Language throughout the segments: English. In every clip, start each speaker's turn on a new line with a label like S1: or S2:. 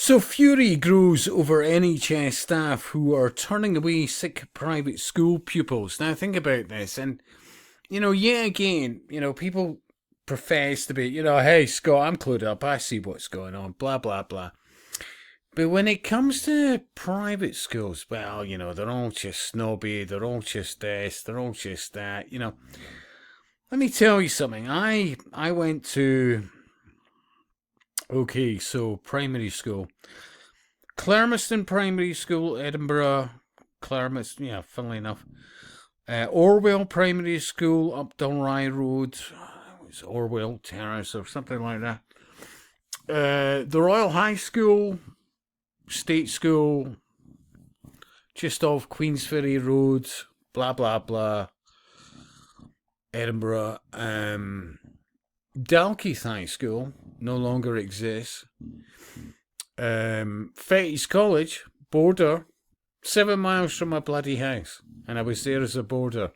S1: So fury grows over NHS staff who are turning away sick private school pupils. Now think about this, and yet again, people profess to be, hey Scott, I'm clued up, I see what's going on, blah blah blah. But when it comes to private schools, well, they're all just snobby, they're all just this, they're all just that, Let me tell you something. I went to primary school. Clermiston Primary School, Edinburgh. Clermiston, yeah, funnily enough. Orwell Primary School, up Dunrye Road. It was Orwell Terrace or something like that. The Royal High School, State School, just off Queensferry Road, blah, blah, blah. Edinburgh. Dalkeith High School no longer exists. Fettes College, border, 7 miles from my bloody house, and I was there as a boarder.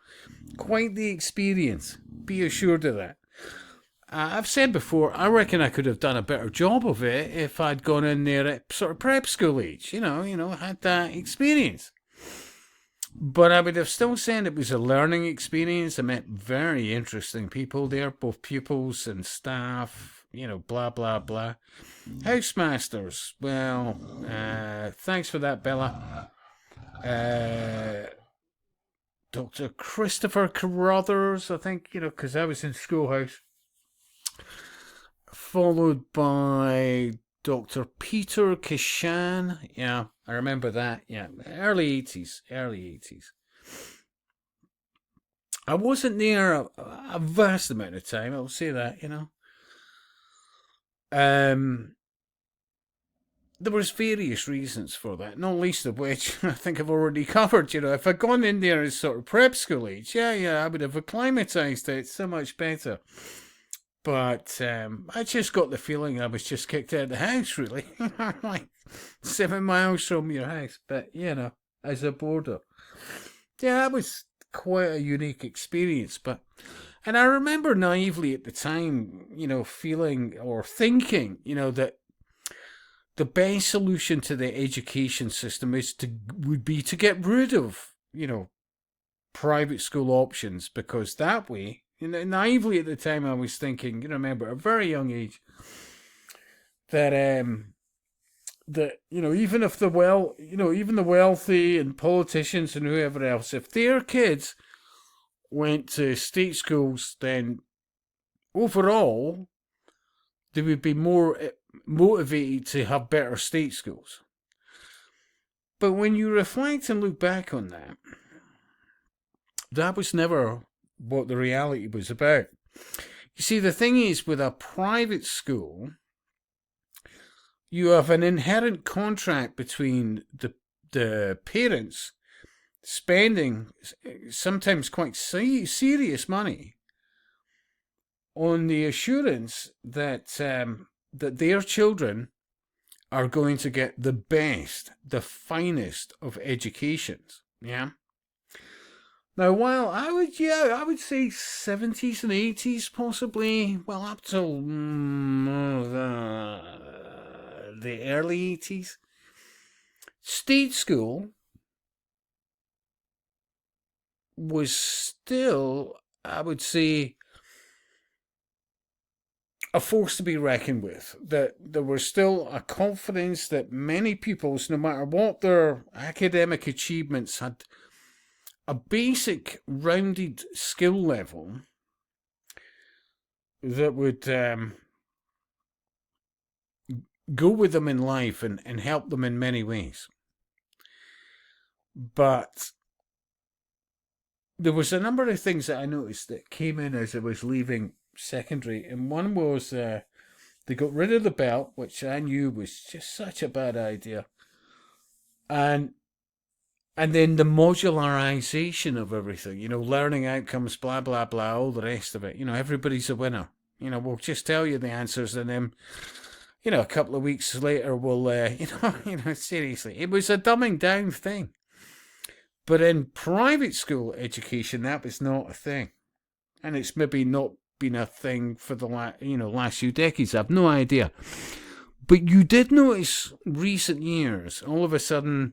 S1: Quite the experience, be assured of that. I've said before, I reckon I could have done a better job of it if I'd gone in there at sort of prep school age, had that experience. But I would have still said it was a learning experience. I met very interesting people there, both pupils and staff, blah, blah, blah. Housemasters, well, thanks for that, Bella. Dr. Christopher Carruthers, I think, because I was in schoolhouse. Followed by Dr. Peter Kishan. Yeah, I remember that. Yeah, early 80s. I wasn't there a vast amount of time, I'll say that, There was various reasons for that, not least of which I think I've already covered. If I'd gone in there as sort of prep school age, I would have acclimatised it so much better. But I just got the feeling I was just kicked out of the house, really. Like 7 miles from your house, but, as a boarder. Yeah, that was quite a unique experience. And I remember naively at the time, feeling or thinking, that the best solution to the education system would be to get rid of, private school options, because that way, naively at the time I was thinking, remember, at a very young age, that even if even the wealthy and politicians and whoever else, if their kids went to state schools, then overall they would be more motivated to have better state schools. But when you reflect and look back on that, that was never what the reality was about. You see, the thing is, with a private school, you have an inherent contract between the parents spending sometimes quite serious money on the assurance that that their children are going to get the best, the finest of educations. Yeah. Now, while I would say 70s and 80s possibly, well, up till the early 80s, state school was still, I would say, a force to be reckoned with. That there was still a confidence that many pupils, no matter what their academic achievements, had a basic rounded skill level that would go with them in life and help them in many ways. But there was a number of things that I noticed that came in as I was leaving secondary, and one was they got rid of the belt, which I knew was just such a bad idea, and then the modularization of everything, learning outcomes, blah blah blah, all the rest of it. Everybody's a winner. We'll just tell you the answers, and then a couple of weeks later we'll seriously, it was a dumbing down thing. But in private school education, that was not a thing, and it's maybe not been a thing for the last few decades. I've no idea. But you did notice recent years, all of a sudden,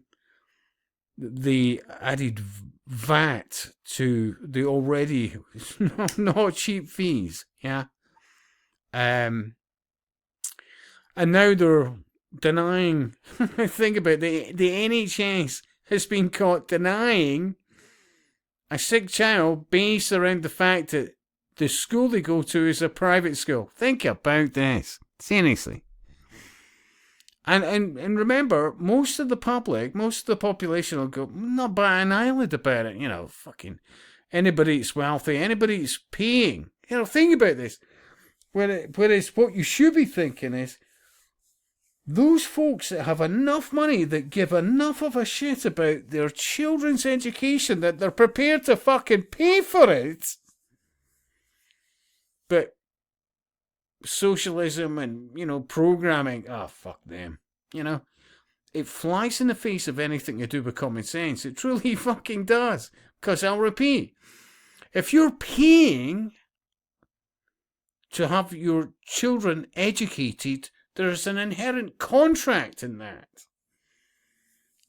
S1: they added VAT to the already not cheap fees, yeah? And now they're denying, think about it, the NHS has been caught denying a sick child based around the fact that the school they go to is a private school. Think about this. Seriously. And remember, most of the public, most of the population will go, not by an eyelid about it. Fucking anybody that's wealthy, anybody that's paying. Think about this. Whereas what you should be thinking is, those folks that have enough money, that give enough of a shit about their children's education, that they're prepared to fucking pay for it. But socialism and, programming, fuck them. It flies in the face of anything to do with common sense. It truly fucking does. Because I'll repeat, if you're paying to have your children educated, there's an inherent contract in that.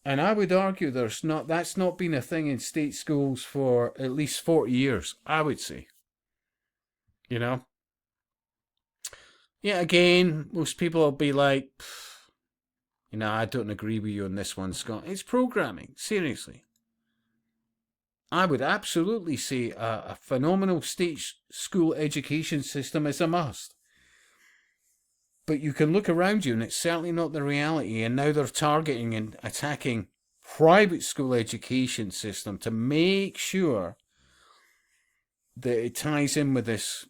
S1: And I would argue that's not been a thing in state schools for at least 40 years, I would say. Yeah, again, most people will be like, I don't agree with you on this one, Scott. It's programming, seriously. I would absolutely say a phenomenal state school education system is a must. But you can look around you and it's certainly not the reality. And now they're targeting and attacking private school education system to make sure that it ties in with this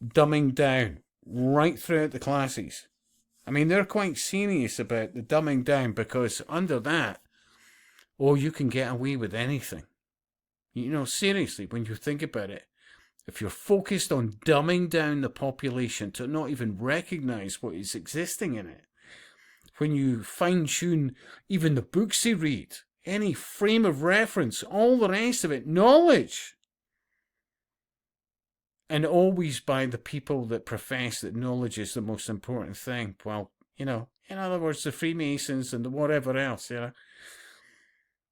S1: dumbing down right throughout the classes. I mean, they're quite serious about the dumbing down, because under that, you can get away with anything. Seriously, when you think about it, if you're focused on dumbing down the population to not even recognise what is existing in it, when you fine-tune even the books they read, any frame of reference, all the rest of it, knowledge, and always by the people that profess that knowledge is the most important thing, well, in other words, the Freemasons and the whatever else,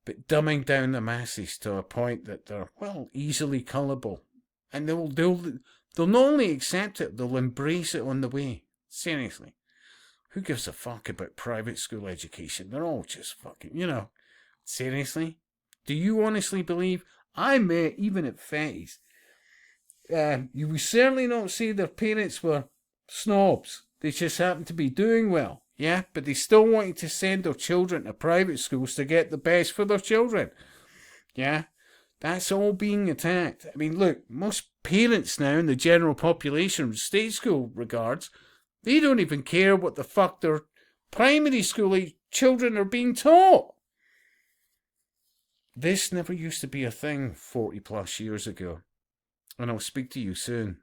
S1: but dumbing down the masses to a point that they're, easily gullible. And they'll not only accept it, they'll embrace it on the way. Seriously. Who gives a fuck about private school education? They're all just fucking, Seriously? Do you honestly believe? I met, even at Fetties, you would certainly not say their parents were snobs. They just happened to be doing well. Yeah? But they still wanted to send their children to private schools to get the best for their children. Yeah? That's all being attacked. I mean, look, most parents now in the general population, state school regards, they don't even care what the fuck their primary school children are being taught. This never used to be a thing 40 plus years ago. And I'll speak to you soon.